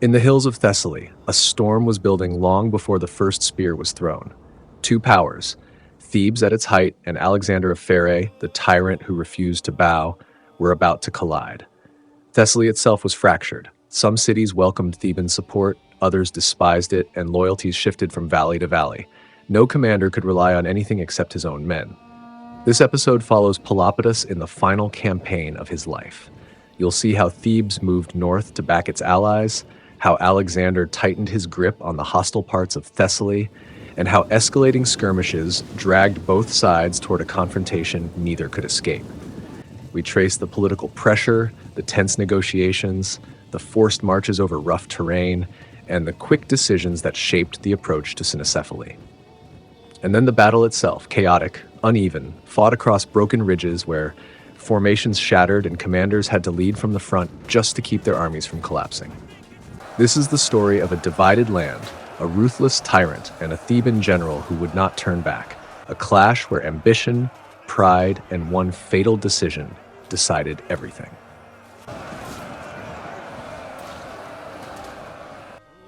In the hills of Thessaly, a storm was building long before the first spear was thrown. Two powers, Thebes at its height and Alexander of Pherae, the tyrant who refused to bow, were about to collide. Thessaly itself was fractured. Some cities welcomed Theban support, others despised it, and loyalties shifted from valley to valley. No commander could rely on anything except his own men. This episode follows Pelopidas in the final campaign of his life. You'll see how Thebes moved north to back its allies, how Alexander tightened his grip on the hostile parts of Thessaly, and how escalating skirmishes dragged both sides toward a confrontation neither could escape. We trace the political pressure, the tense negotiations, the forced marches over rough terrain, and the quick decisions that shaped the approach to Cynoscephalae. And then the battle itself, chaotic, uneven, fought across broken ridges where formations shattered and commanders had to lead from the front just to keep their armies from collapsing. This is the story of a divided land, a ruthless tyrant, and a Theban general who would not turn back, a clash where ambition, pride, and one fatal decision decided everything.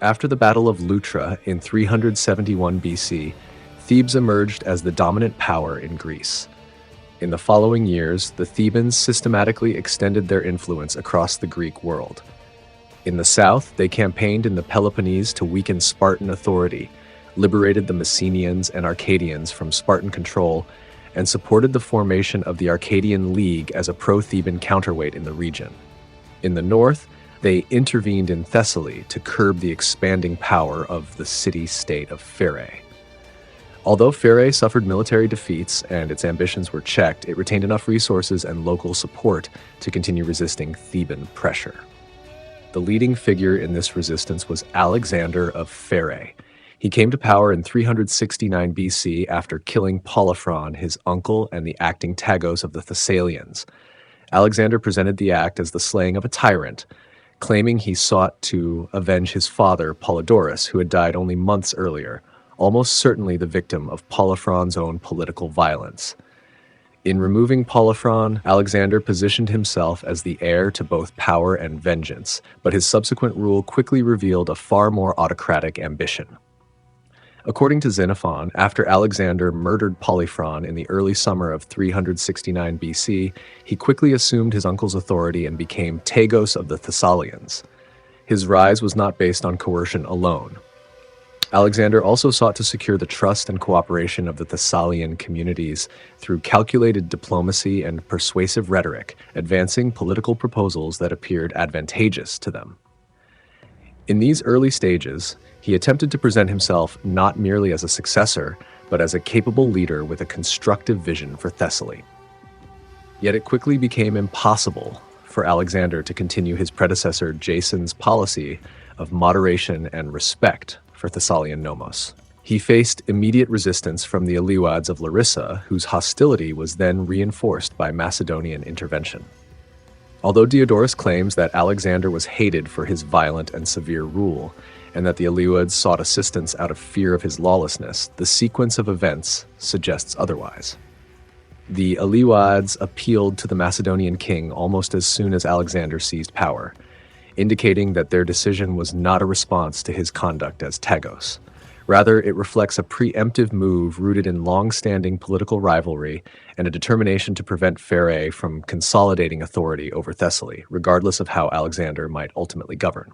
After the Battle of Leuctra in 371 BC, Thebes emerged as the dominant power in Greece. In the following years, the Thebans systematically extended their influence across the Greek world. In the south, they campaigned in the Peloponnese to weaken Spartan authority, liberated the Messenians and Arcadians from Spartan control, and supported the formation of the Arcadian League as a pro-Theban counterweight in the region. In the north, they intervened in Thessaly to curb the expanding power of the city-state of Pherae. Although Pherae suffered military defeats and its ambitions were checked, it retained enough resources and local support to continue resisting Theban pressure. The leading figure in this resistance was Alexander of Pherae. He came to power in 369 BC after killing Polyphron, his uncle and the acting Tagos of the Thessalians. Alexander presented the act as the slaying of a tyrant, claiming he sought to avenge his father, Polydorus, who had died only months earlier, almost certainly the victim of Polyphron's own political violence. In removing Polyphron, Alexander positioned himself as the heir to both power and vengeance, but his subsequent rule quickly revealed a far more autocratic ambition. According to Xenophon, after Alexander murdered Polyphron in the early summer of 369 BC, he quickly assumed his uncle's authority and became Tagos of the Thessalians. His rise was not based on coercion alone. Alexander also sought to secure the trust and cooperation of the Thessalian communities through calculated diplomacy and persuasive rhetoric, advancing political proposals that appeared advantageous to them. In these early stages, he attempted to present himself not merely as a successor, but as a capable leader with a constructive vision for Thessaly. Yet it quickly became impossible for Alexander to continue his predecessor Jason's policy of moderation and respect for Thessalian nomos. He faced immediate resistance from the Elewads of Larissa, whose hostility was then reinforced by Macedonian intervention. Although Diodorus claims that Alexander was hated for his violent and severe rule, and that the Elewads sought assistance out of fear of his lawlessness, the sequence of events suggests otherwise. The Elewads appealed to the Macedonian king almost as soon as Alexander seized power, indicating that their decision was not a response to his conduct as Tagos. Rather, it reflects a preemptive move rooted in long-standing political rivalry and a determination to prevent Pherae from consolidating authority over Thessaly, regardless of how Alexander might ultimately govern.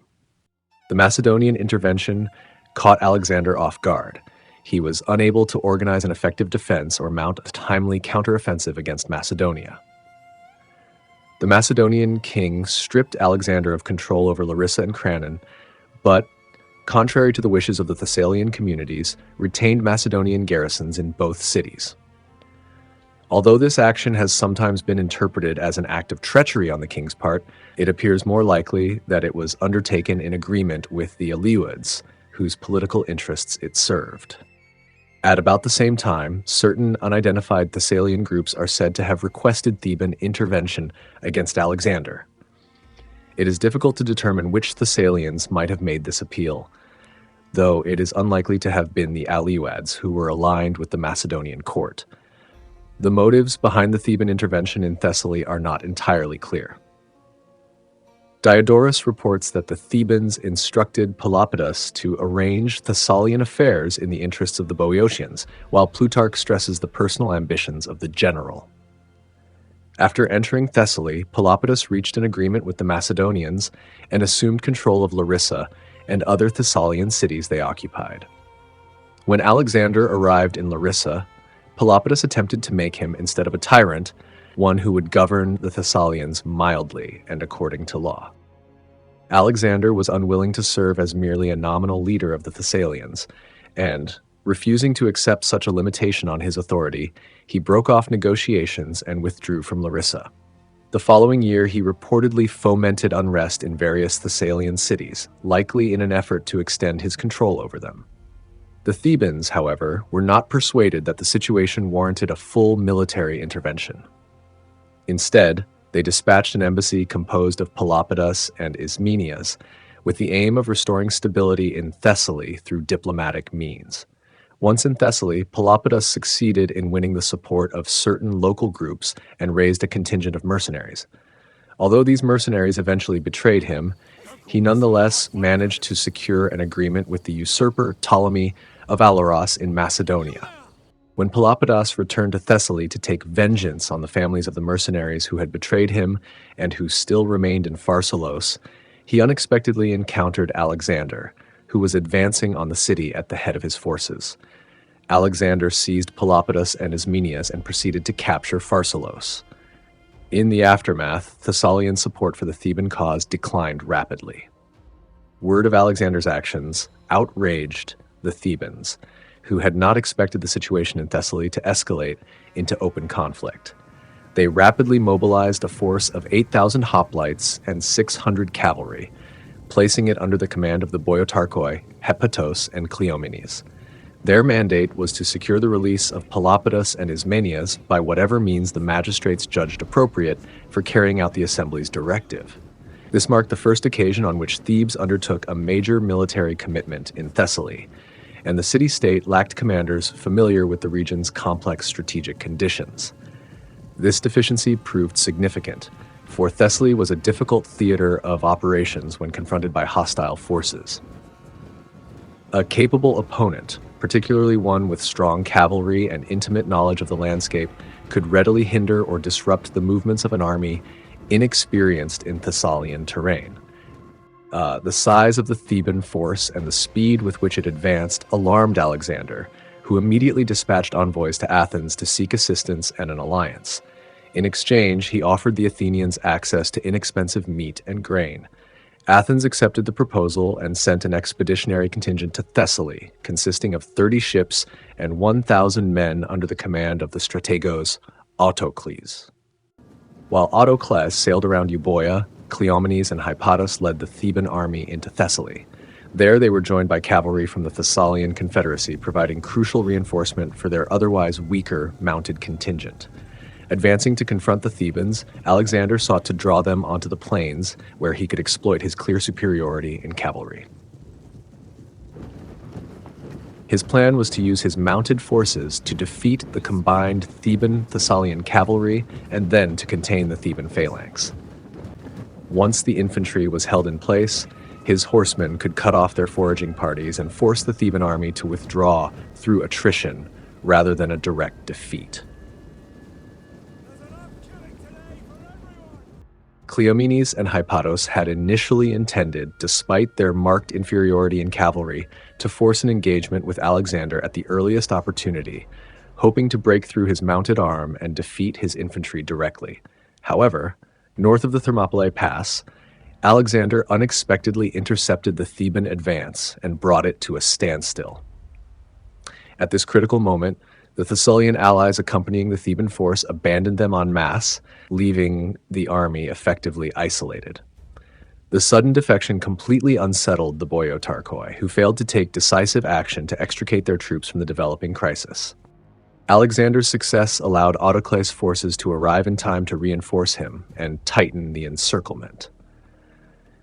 The Macedonian intervention caught Alexander off guard. He was unable to organize an effective defense or mount a timely counteroffensive against Macedonia. The Macedonian king stripped Alexander of control over Larissa and Cranon, but, contrary to the wishes of the Thessalian communities, retained Macedonian garrisons in both cities. Although this action has sometimes been interpreted as an act of treachery on the king's part, it appears more likely that it was undertaken in agreement with the Elewads, whose political interests it served. At about the same time, certain unidentified Thessalian groups are said to have requested Theban intervention against Alexander. It is difficult to determine which Thessalians might have made this appeal, though it is unlikely to have been the Elewads, who were aligned with the Macedonian court. The motives behind the Theban intervention in Thessaly are not entirely clear. Diodorus reports that the Thebans instructed Pelopidas to arrange Thessalian affairs in the interests of the Boeotians, while Plutarch stresses the personal ambitions of the general. After entering Thessaly, Pelopidas reached an agreement with the Macedonians and assumed control of Larissa and other Thessalian cities they occupied. When Alexander arrived in Larissa, Pelopidas attempted to make him, instead of a tyrant, one who would govern the Thessalians mildly and according to law. Alexander was unwilling to serve as merely a nominal leader of the Thessalians, and, refusing to accept such a limitation on his authority, he broke off negotiations and withdrew from Larissa. The following year, he reportedly fomented unrest in various Thessalian cities, likely in an effort to extend his control over them. The Thebans, however, were not persuaded that the situation warranted a full military intervention. Instead, they dispatched an embassy composed of Pelopidas and Ismenias, with the aim of restoring stability in Thessaly through diplomatic means. Once in Thessaly, Pelopidas succeeded in winning the support of certain local groups and raised a contingent of mercenaries. Although these mercenaries eventually betrayed him, he nonetheless managed to secure an agreement with the usurper Ptolemy of Alaros in Macedonia. When Pelopidas returned to Thessaly to take vengeance on the families of the mercenaries who had betrayed him and who still remained in Pharsalos, he unexpectedly encountered Alexander, who was advancing on the city at the head of his forces. Alexander seized Pelopidas and Ismenias and proceeded to capture Pharsalos. In the aftermath, Thessalian support for the Theban cause declined rapidly. Word of Alexander's actions outraged the Thebans, who had not expected the situation in Thessaly to escalate into open conflict. They rapidly mobilized a force of 8,000 hoplites and 600 cavalry, placing it under the command of the Boiotarchoi, Hepatos, and Cleomenes. Their mandate was to secure the release of Pelopidas and Ismenias by whatever means the magistrates judged appropriate for carrying out the assembly's directive. This marked the first occasion on which Thebes undertook a major military commitment in Thessaly, and the city-state lacked commanders familiar with the region's complex strategic conditions. This deficiency proved significant, for Thessaly was a difficult theater of operations when confronted by hostile forces. A capable opponent, particularly one with strong cavalry and intimate knowledge of the landscape, could readily hinder or disrupt the movements of an army inexperienced in Thessalian terrain. The size of the Theban force and the speed with which it advanced alarmed Alexander, who immediately dispatched envoys to Athens to seek assistance and an alliance. In exchange, he offered the Athenians access to inexpensive meat and grain. Athens accepted the proposal and sent an expeditionary contingent to Thessaly, consisting of 30 ships and 1,000 men under the command of the strategos Autocles. While Autocles sailed around Euboea, Cleomenes and Hypatos led the Theban army into Thessaly. There they were joined by cavalry from the Thessalian Confederacy, providing crucial reinforcement for their otherwise weaker mounted contingent. Advancing to confront the Thebans, Alexander sought to draw them onto the plains, where he could exploit his clear superiority in cavalry. His plan was to use his mounted forces to defeat the combined Theban-Thessalian cavalry and then to contain the Theban phalanx. Once the infantry was held in place, his horsemen could cut off their foraging parties and force the Theban army to withdraw through attrition rather than a direct defeat. Cleomenes and Hypatos had initially intended, despite their marked inferiority in cavalry, to force an engagement with Alexander at the earliest opportunity, hoping to break through his mounted arm and defeat his infantry directly. However, north of the Thermopylae Pass, Alexander unexpectedly intercepted the Theban advance and brought it to a standstill. At this critical moment, the Thessalian allies accompanying the Theban force abandoned them en masse, leaving the army effectively isolated. The sudden defection completely unsettled the Boiotarchoi, who failed to take decisive action to extricate their troops from the developing crisis. Alexander's success allowed Autocles' forces to arrive in time to reinforce him and tighten the encirclement.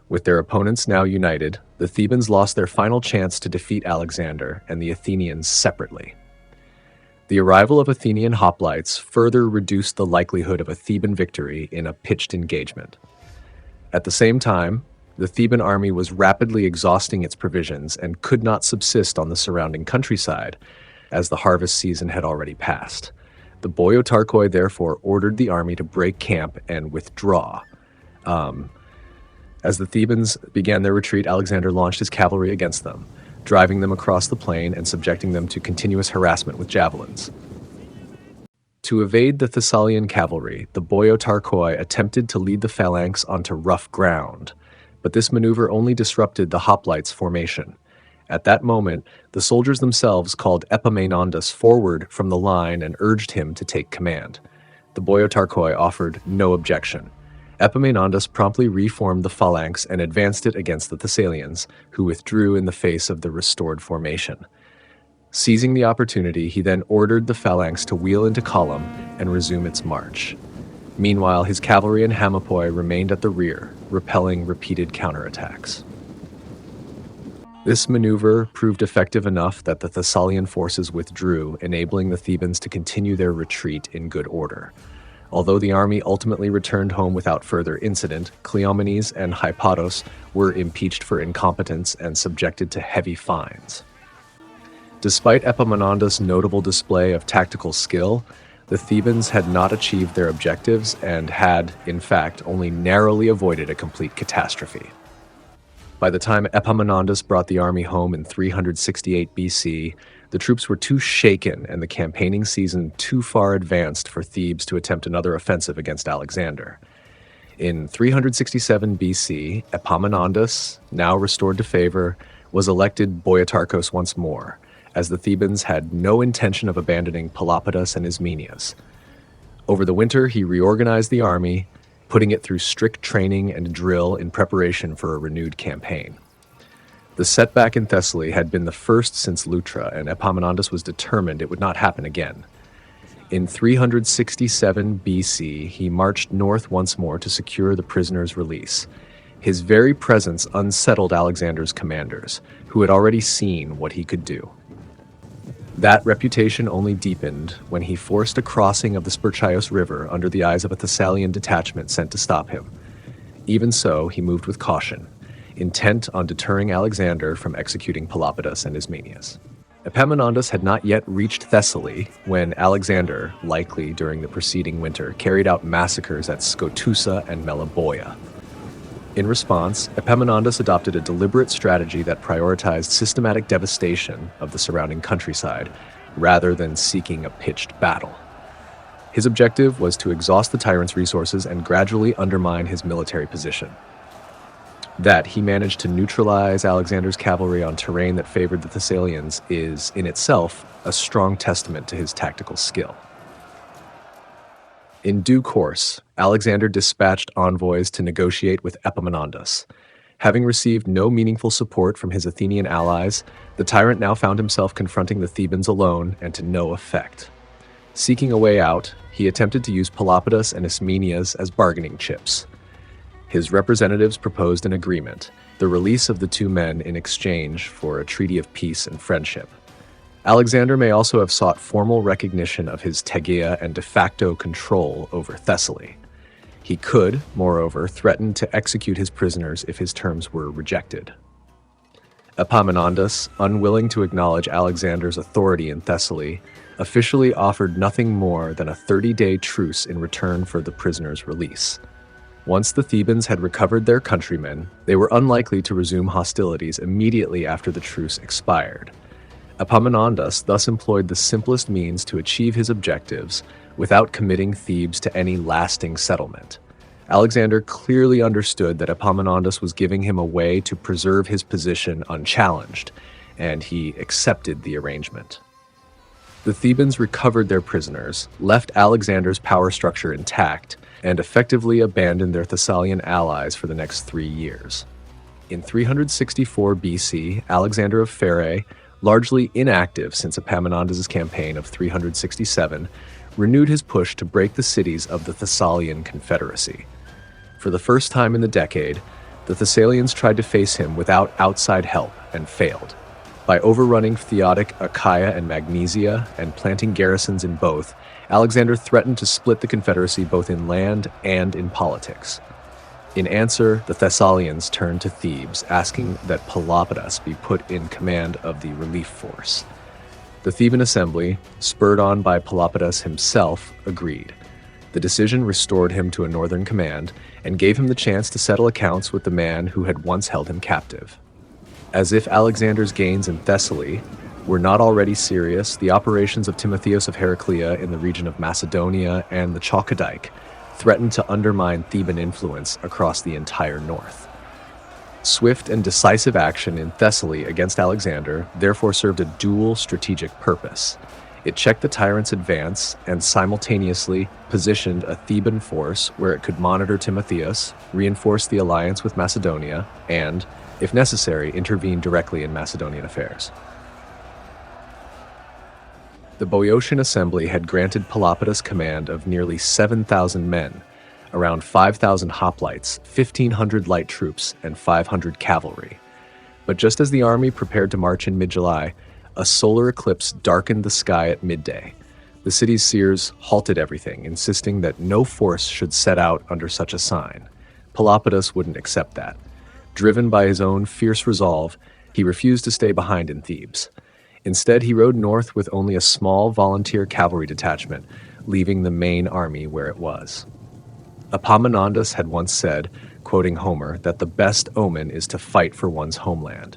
With their opponents now united, the Thebans lost their final chance to defeat Alexander and the Athenians separately. The arrival of Athenian hoplites further reduced the likelihood of a Theban victory in a pitched engagement. At the same time, the Theban army was rapidly exhausting its provisions and could not subsist on the surrounding countryside, as the harvest season had already passed. The Boiotarchoi therefore ordered the army to break camp and withdraw. As the Thebans began their retreat, Alexander launched his cavalry against them, driving them across the plain and subjecting them to continuous harassment with javelins. To evade the Thessalian cavalry, the Boiotarchoi attempted to lead the phalanx onto rough ground, but this maneuver only disrupted the hoplites' formation. At that moment, the soldiers themselves called Epameinondas forward from the line and urged him to take command. The Boiotarchoi offered no objection. Epameinondas promptly reformed the phalanx and advanced it against the Thessalians, who withdrew in the face of the restored formation. Seizing the opportunity, he then ordered the phalanx to wheel into column and resume its march. Meanwhile, his cavalry and Haemapoi remained at the rear, repelling repeated counterattacks. This maneuver proved effective enough that the Thessalian forces withdrew, enabling the Thebans to continue their retreat in good order. Although the army ultimately returned home without further incident, Cleomenes and Hypatos were impeached for incompetence and subjected to heavy fines. Despite Epameinondas' notable display of tactical skill, the Thebans had not achieved their objectives and had, in fact, only narrowly avoided a complete catastrophe. By the time Epameinondas brought the army home in 368 BC, the troops were too shaken and the campaigning season too far advanced for Thebes to attempt another offensive against Alexander. In 367 BC, Epameinondas, now restored to favor, was elected Boiotarchos once more, as the Thebans had no intention of abandoning Pelopidas and Ismenias. Over the winter, he reorganized the army, putting it through strict training and drill in preparation for a renewed campaign. The setback in Thessaly had been the first since Leuctra, and Epameinondas was determined it would not happen again. In 367 BC, he marched north once more to secure the prisoners' release. His very presence unsettled Alexander's commanders, who had already seen what he could do. That reputation only deepened when he forced a crossing of the Spercheios River under the eyes of a Thessalian detachment sent to stop him. Even so, he moved with caution, intent on deterring Alexander from executing Pelopidas and Ismenias. Epameinondas had not yet reached Thessaly when Alexander, likely during the preceding winter, carried out massacres at Skotusa and Meliboea. In response, Epameinondas adopted a deliberate strategy that prioritized systematic devastation of the surrounding countryside rather than seeking a pitched battle. His objective was to exhaust the tyrant's resources and gradually undermine his military position. That he managed to neutralize Alexander's cavalry on terrain that favored the Thessalians is, in itself, a strong testament to his tactical skill. In due course, Alexander dispatched envoys to negotiate with Epameinondas. Having received no meaningful support from his Athenian allies, the tyrant now found himself confronting the Thebans alone and to no effect. Seeking a way out, he attempted to use Pelopidas and Ismenias as bargaining chips. His representatives proposed an agreement, the release of the two men in exchange for a treaty of peace and friendship. Alexander may also have sought formal recognition of his tegeia and de facto control over Thessaly. He could, moreover, threaten to execute his prisoners if his terms were rejected. Epameinondas, unwilling to acknowledge Alexander's authority in Thessaly, officially offered nothing more than a 30-day truce in return for the prisoners' release. Once the Thebans had recovered their countrymen, they were unlikely to resume hostilities immediately after the truce expired. Epameinondas thus employed the simplest means to achieve his objectives without committing Thebes to any lasting settlement. Alexander clearly understood that Epameinondas was giving him a way to preserve his position unchallenged, and he accepted the arrangement. The Thebans recovered their prisoners, left Alexander's power structure intact, and effectively abandoned their Thessalian allies for the next 3 years. In 364 BC, Alexander of Pherae, largely inactive since Epameinondas' campaign of 367, renewed his push to break the cities of the Thessalian Confederacy. For the first time in the decade, the Thessalians tried to face him without outside help and failed. By overrunning Theotic Achaia and Magnesia and planting garrisons in both, Alexander threatened to split the Confederacy both in land and in politics. In answer, the Thessalians turned to Thebes, asking that Pelopidas be put in command of the relief force. The Theban assembly, spurred on by Pelopidas himself, agreed. The decision restored him to a northern command and gave him the chance to settle accounts with the man who had once held him captive. As if Alexander's gains in Thessaly were not already serious, the operations of Timotheus of Heraclea in the region of Macedonia and the Chalkidike threatened to undermine Theban influence across the entire north. Swift and decisive action in Thessaly against Alexander therefore served a dual strategic purpose. It checked the tyrant's advance and simultaneously positioned a Theban force where it could monitor Timotheus, reinforce the alliance with Macedonia, and, if necessary, intervene directly in Macedonian affairs. The Boeotian assembly had granted Pelopidas command of nearly 7,000 men, around 5,000 hoplites, 1,500 light troops, and 500 cavalry. But just as the army prepared to march in mid-July, a solar eclipse darkened the sky at midday. The city's seers halted everything, insisting that no force should set out under such a sign. Pelopidas wouldn't accept that. Driven by his own fierce resolve, he refused to stay behind in Thebes. Instead, he rode north with only a small volunteer cavalry detachment, leaving the main army where it was. Epameinondas had once said, quoting Homer, that the best omen is to fight for one's homeland.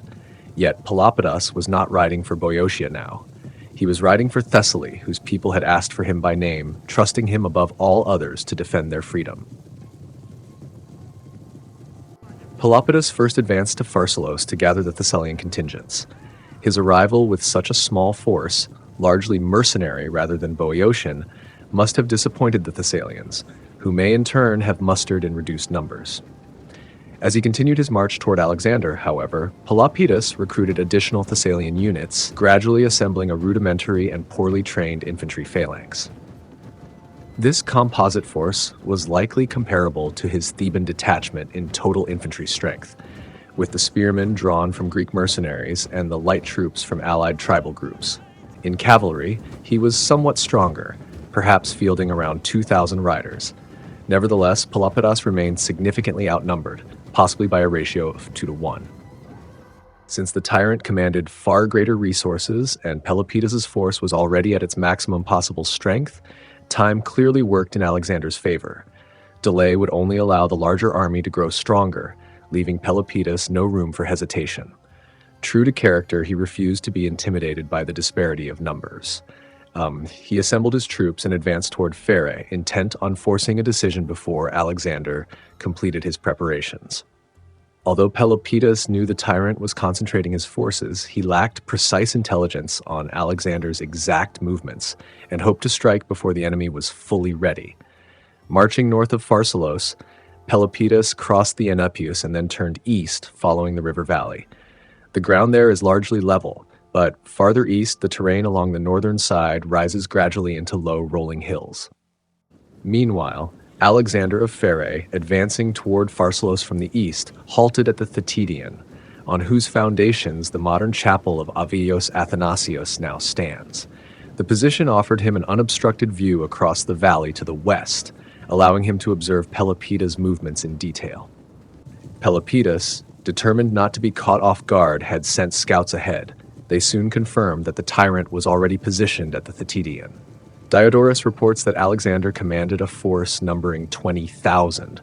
Yet Pelopidas was not riding for Boeotia now. He was riding for Thessaly, whose people had asked for him by name, trusting him above all others to defend their freedom. Pelopidas first advanced to Pharsalos to gather the Thessalian contingents. His arrival with such a small force, largely mercenary rather than Boeotian, must have disappointed the Thessalians, who may in turn have mustered in reduced numbers. As he continued his march toward Alexander, however, Pelopidas recruited additional Thessalian units, gradually assembling a rudimentary and poorly trained infantry phalanx. This composite force was likely comparable to his Theban detachment in total infantry strength, with the spearmen drawn from Greek mercenaries and the light troops from allied tribal groups. In cavalry, he was somewhat stronger, perhaps fielding around 2,000 riders. Nevertheless, Pelopidas remained significantly outnumbered, possibly by a ratio of 2-1. Since the tyrant commanded far greater resources and Pelopidas' force was already at its maximum possible strength, time clearly worked in Alexander's favor. Delay would only allow the larger army to grow stronger, leaving Pelopidas no room for hesitation. True to character, he refused to be intimidated by the disparity of numbers. He assembled his troops and advanced toward Pherae, intent on forcing a decision before Alexander completed his preparations. Although Pelopidas knew the tyrant was concentrating his forces, he lacked precise intelligence on Alexander's exact movements and hoped to strike before the enemy was fully ready. Marching north of Pharsalos, Pelopidas crossed the Enipeus and then turned east, following the river valley. The ground there is largely level, but farther east, the terrain along the northern side rises gradually into low, rolling hills. Meanwhile, Alexander of Pherae, advancing toward Pharsalos from the east, halted at the Thetidion, on whose foundations the modern chapel of Avios Athanasios now stands. The position offered him an unobstructed view across the valley to the west, allowing him to observe Pelopidas' movements in detail. Pelopidas, determined not to be caught off guard, had sent scouts ahead. They soon confirmed that the tyrant was already positioned at the Thetidion. Diodorus reports that Alexander commanded a force numbering 20,000,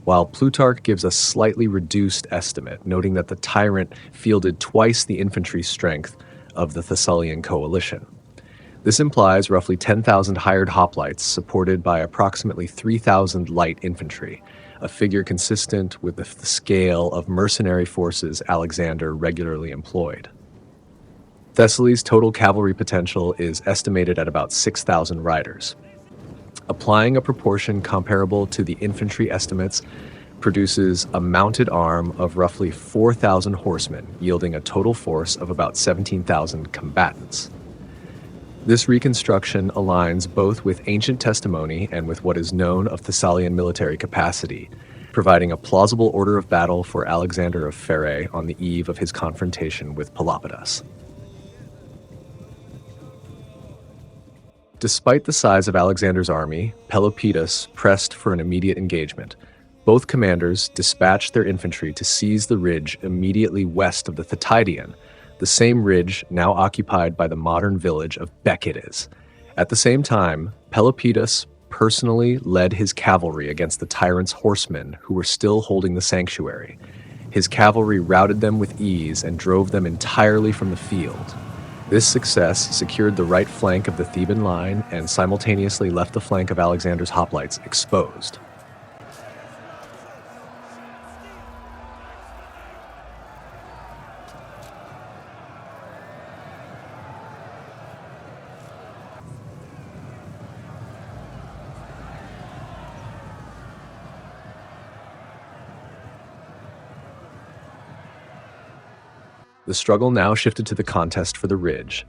while Plutarch gives a slightly reduced estimate, noting that the tyrant fielded twice the infantry strength of the Thessalian coalition. This implies roughly 10,000 hired hoplites supported by approximately 3,000 light infantry, a figure consistent with the scale of mercenary forces Alexander regularly employed. Thessaly's total cavalry potential is estimated at about 6,000 riders. Applying a proportion comparable to the infantry estimates produces a mounted arm of roughly 4,000 horsemen, yielding a total force of about 17,000 combatants. This reconstruction aligns both with ancient testimony and with what is known of Thessalian military capacity, providing a plausible order of battle for Alexander of Pherae on the eve of his confrontation with Pelopidas. Despite the size of Alexander's army, Pelopidas pressed for an immediate engagement. Both commanders dispatched their infantry to seize the ridge immediately west of the Theban, the same ridge now occupied by the modern village of Bekides. At the same time, Pelopidas personally led his cavalry against the tyrant's horsemen who were still holding the sanctuary. His cavalry routed them with ease and drove them entirely from the field. This success secured the right flank of the Theban line and simultaneously left the flank of Alexander's hoplites exposed. The struggle now shifted to the contest for the ridge.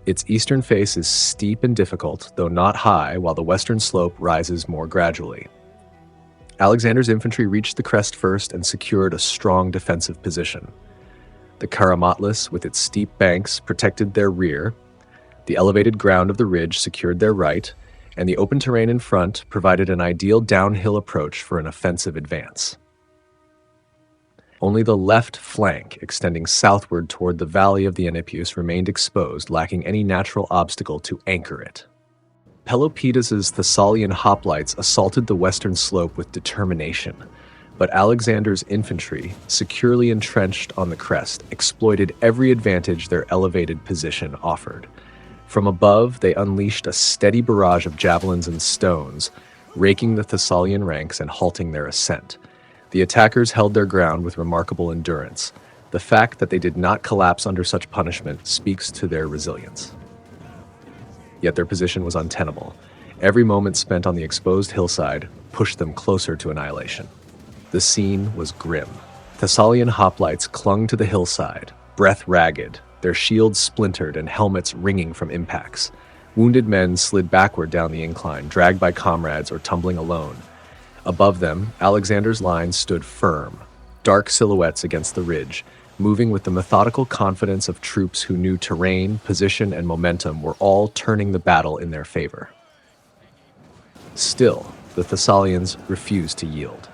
Its eastern face is steep and difficult, though not high, while the western slope rises more gradually. Alexander's infantry reached the crest first and secured a strong defensive position. The Karamatlis, with its steep banks, protected their rear. The elevated ground of the ridge secured their right, and the open terrain in front provided an ideal downhill approach for an offensive advance. Only the left flank, extending southward toward the valley of the Enipeus, remained exposed, lacking any natural obstacle to anchor it. Pelopidas's Thessalian hoplites assaulted the western slope with determination, but Alexander's infantry, securely entrenched on the crest, exploited every advantage their elevated position offered. From above, they unleashed a steady barrage of javelins and stones, raking the Thessalian ranks and halting their ascent. The attackers held their ground with remarkable endurance. The fact that they did not collapse under such punishment speaks to their resilience. Yet their position was untenable. Every moment spent on the exposed hillside pushed them closer to annihilation. The scene was grim. Thessalian hoplites clung to the hillside, breath ragged, their shields splintered and helmets ringing from impacts. Wounded men slid backward down the incline, dragged by comrades or tumbling alone. Above them, Alexander's lines stood firm, dark silhouettes against the ridge, moving with the methodical confidence of troops who knew terrain, position, and momentum were all turning the battle in their favor. Still, the Thessalians refused to yield.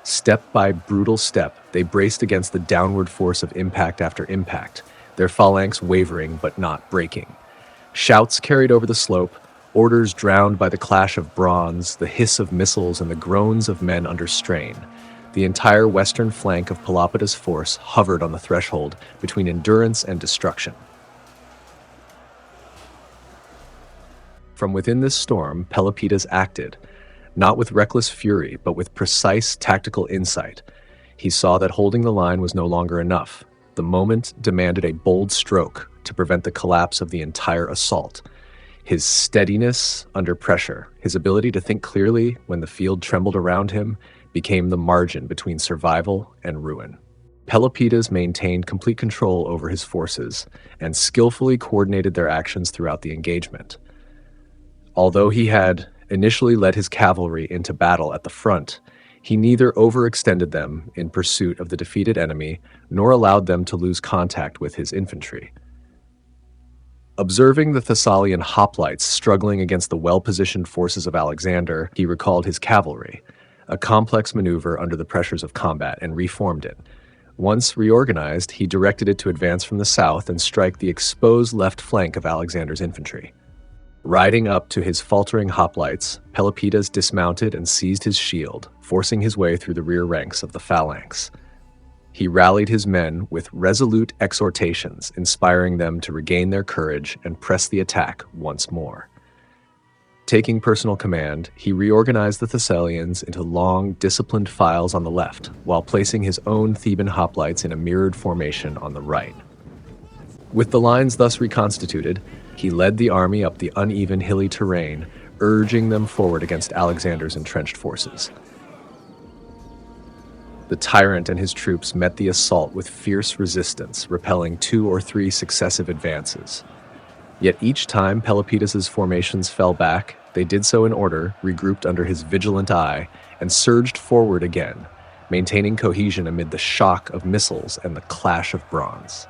Step by brutal step, they braced against the downward force of impact after impact, their phalanx wavering but not breaking. Shouts carried over the slope, orders drowned by the clash of bronze, the hiss of missiles, and the groans of men under strain. The entire western flank of Pelopidas' force hovered on the threshold between endurance and destruction. From within this storm, Pelopidas acted, not with reckless fury, but with precise tactical insight. He saw that holding the line was no longer enough. The moment demanded a bold stroke to prevent the collapse of the entire assault. His steadiness under pressure, his ability to think clearly when the field trembled around him, became the margin between survival and ruin. Pelopidas maintained complete control over his forces and skillfully coordinated their actions throughout the engagement. Although he had initially led his cavalry into battle at the front, he neither overextended them in pursuit of the defeated enemy nor allowed them to lose contact with his infantry. Observing the Thessalian hoplites struggling against the well-positioned forces of Alexander, he recalled his cavalry, a complex maneuver under the pressures of combat, and reformed it. Once reorganized, he directed it to advance from the south and strike the exposed left flank of Alexander's infantry. Riding up to his faltering hoplites, Pelopidas dismounted and seized his shield, forcing his way through the rear ranks of the phalanx. He rallied his men with resolute exhortations, inspiring them to regain their courage and press the attack once more. Taking personal command, he reorganized the Thessalians into long, disciplined files on the left, while placing his own Theban hoplites in a mirrored formation on the right. With the lines thus reconstituted, he led the army up the uneven hilly terrain, urging them forward against Alexander's entrenched forces. The tyrant and his troops met the assault with fierce resistance, repelling 2 or 3 successive advances. Yet each time Pelopidas's formations fell back, they did so in order, regrouped under his vigilant eye, and surged forward again, maintaining cohesion amid the shock of missiles and the clash of bronze.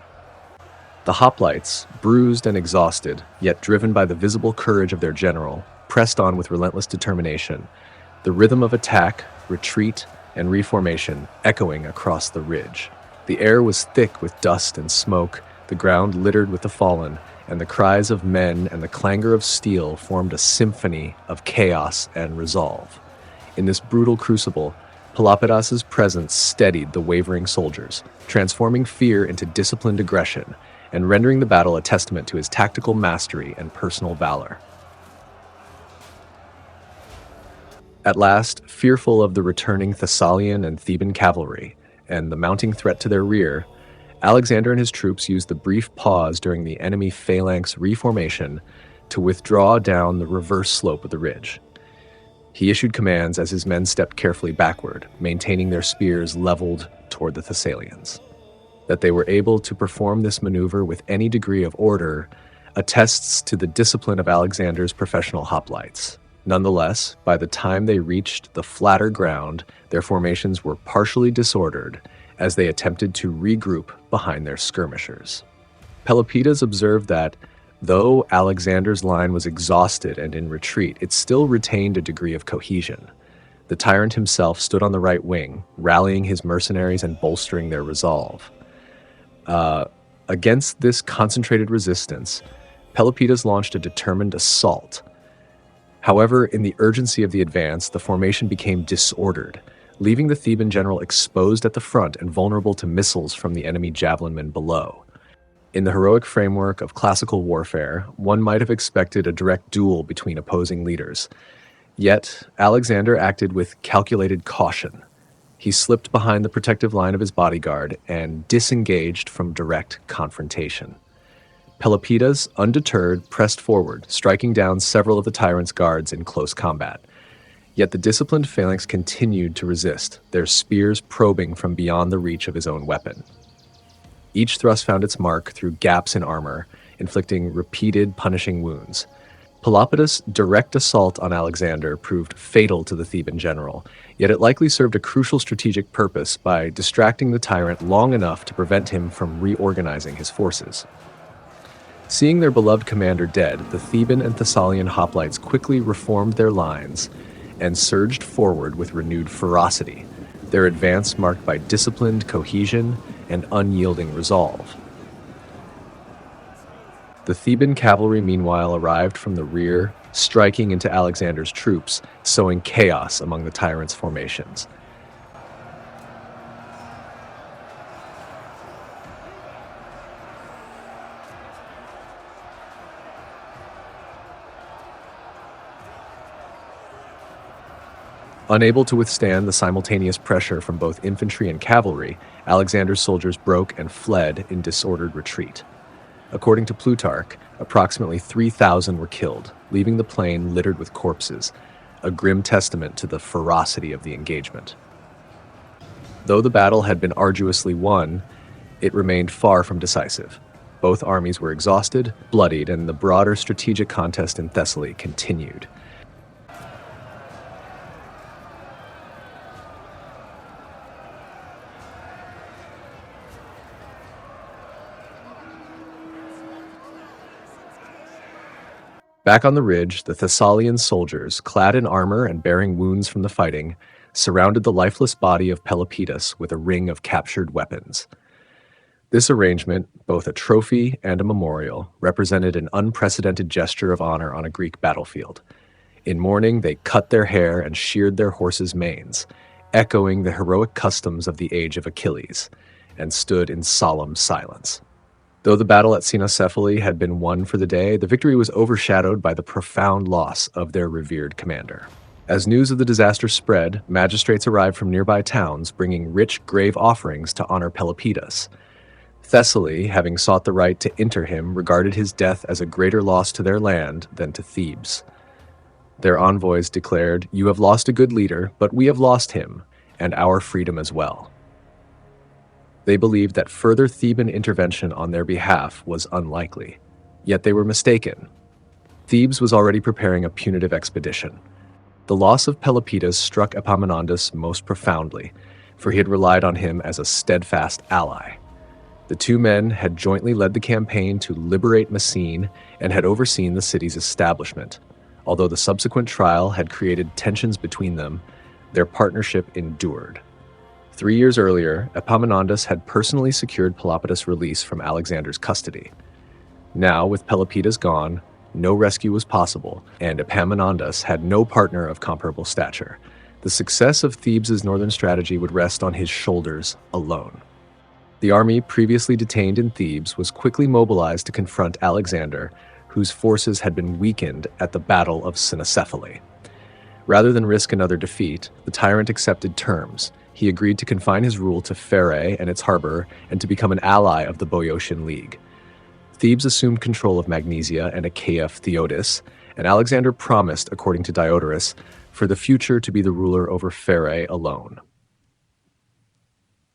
The hoplites, bruised and exhausted, yet driven by the visible courage of their general, pressed on with relentless determination. The rhythm of attack, retreat, and reformation echoing across the ridge. The air was thick with dust and smoke, the ground littered with the fallen, and the cries of men and the clangor of steel formed a symphony of chaos and resolve. In this brutal crucible, Pelopidas's presence steadied the wavering soldiers, transforming fear into disciplined aggression and rendering the battle a testament to his tactical mastery and personal valor. At last, fearful of the returning Thessalian and Theban cavalry and the mounting threat to their rear, Alexander and his troops used the brief pause during the enemy phalanx reformation to withdraw down the reverse slope of the ridge. He issued commands as his men stepped carefully backward, maintaining their spears leveled toward the Thessalians. That they were able to perform this maneuver with any degree of order attests to the discipline of Alexander's professional hoplites. Nonetheless, by the time they reached the flatter ground, their formations were partially disordered as they attempted to regroup behind their skirmishers. Pelopidas observed that, though Alexander's line was exhausted and in retreat, it still retained a degree of cohesion. The tyrant himself stood on the right wing, rallying his mercenaries and bolstering their resolve. Against this concentrated resistance, Pelopidas launched a determined assault. However, in the urgency of the advance, the formation became disordered, leaving the Theban general exposed at the front and vulnerable to missiles from the enemy javelinmen below. In the heroic framework of classical warfare, one might have expected a direct duel between opposing leaders. Yet, Alexander acted with calculated caution. He slipped behind the protective line of his bodyguard and disengaged from direct confrontation. Pelopidas, undeterred, pressed forward, striking down several of the tyrant's guards in close combat. Yet the disciplined phalanx continued to resist, their spears probing from beyond the reach of his own weapon. Each thrust found its mark through gaps in armor, inflicting repeated punishing wounds. Pelopidas' direct assault on Alexander proved fatal to the Theban general, yet it likely served a crucial strategic purpose by distracting the tyrant long enough to prevent him from reorganizing his forces. Seeing their beloved commander dead, the Theban and Thessalian hoplites quickly reformed their lines and surged forward with renewed ferocity, their advance marked by disciplined cohesion and unyielding resolve. The Theban cavalry, meanwhile, arrived from the rear, striking into Alexander's troops, sowing chaos among the tyrant's formations. Unable to withstand the simultaneous pressure from both infantry and cavalry, Alexander's soldiers broke and fled in disordered retreat. According to Plutarch, approximately 3,000 were killed, leaving the plain littered with corpses, a grim testament to the ferocity of the engagement. Though the battle had been arduously won, it remained far from decisive. Both armies were exhausted, bloodied, and the broader strategic contest in Thessaly continued. Back on the ridge, the Thessalian soldiers, clad in armor and bearing wounds from the fighting, surrounded the lifeless body of Pelopidas with a ring of captured weapons. This arrangement, both a trophy and a memorial, represented an unprecedented gesture of honor on a Greek battlefield. In mourning, they cut their hair and sheared their horses' manes, echoing the heroic customs of the age of Achilles, and stood in solemn silence. Though the battle at Cynoscephalae had been won for the day, the victory was overshadowed by the profound loss of their revered commander. As news of the disaster spread, magistrates arrived from nearby towns, bringing rich grave offerings to honor Pelopidas. Thessaly, having sought the right to inter him, regarded his death as a greater loss to their land than to Thebes. Their envoys declared, "You have lost a good leader, but we have lost him, and our freedom as well." They believed that further Theban intervention on their behalf was unlikely. Yet they were mistaken. Thebes was already preparing a punitive expedition. The loss of Pelopidas struck Epameinondas most profoundly, for he had relied on him as a steadfast ally. The two men had jointly led the campaign to liberate Messene and had overseen the city's establishment. Although the subsequent trial had created tensions between them, Their partnership endured. 3 years earlier, Epameinondas had personally secured Pelopidas' release from Alexander's custody. Now, with Pelopidas gone, no rescue was possible, and Epameinondas had no partner of comparable stature. The success of Thebes' northern strategy would rest on his shoulders alone. The army previously detained in Thebes was quickly mobilized to confront Alexander, whose forces had been weakened at the Battle of Cynoscephalae. Rather than risk another defeat, the tyrant accepted terms. He agreed to confine his rule to Pherae and its harbor, and to become an ally of the Boeotian League. Thebes assumed control of Magnesia and Achaia of Theotis, and Alexander promised, according to Diodorus, for the future to be the ruler over Pherae alone.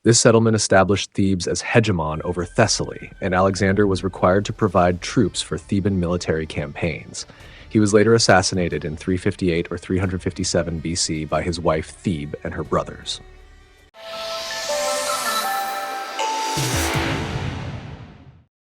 This settlement established Thebes as hegemon over Thessaly, and Alexander was required to provide troops for Theban military campaigns. He was later assassinated in 358 or 357 BC by his wife Thebe and her brothers.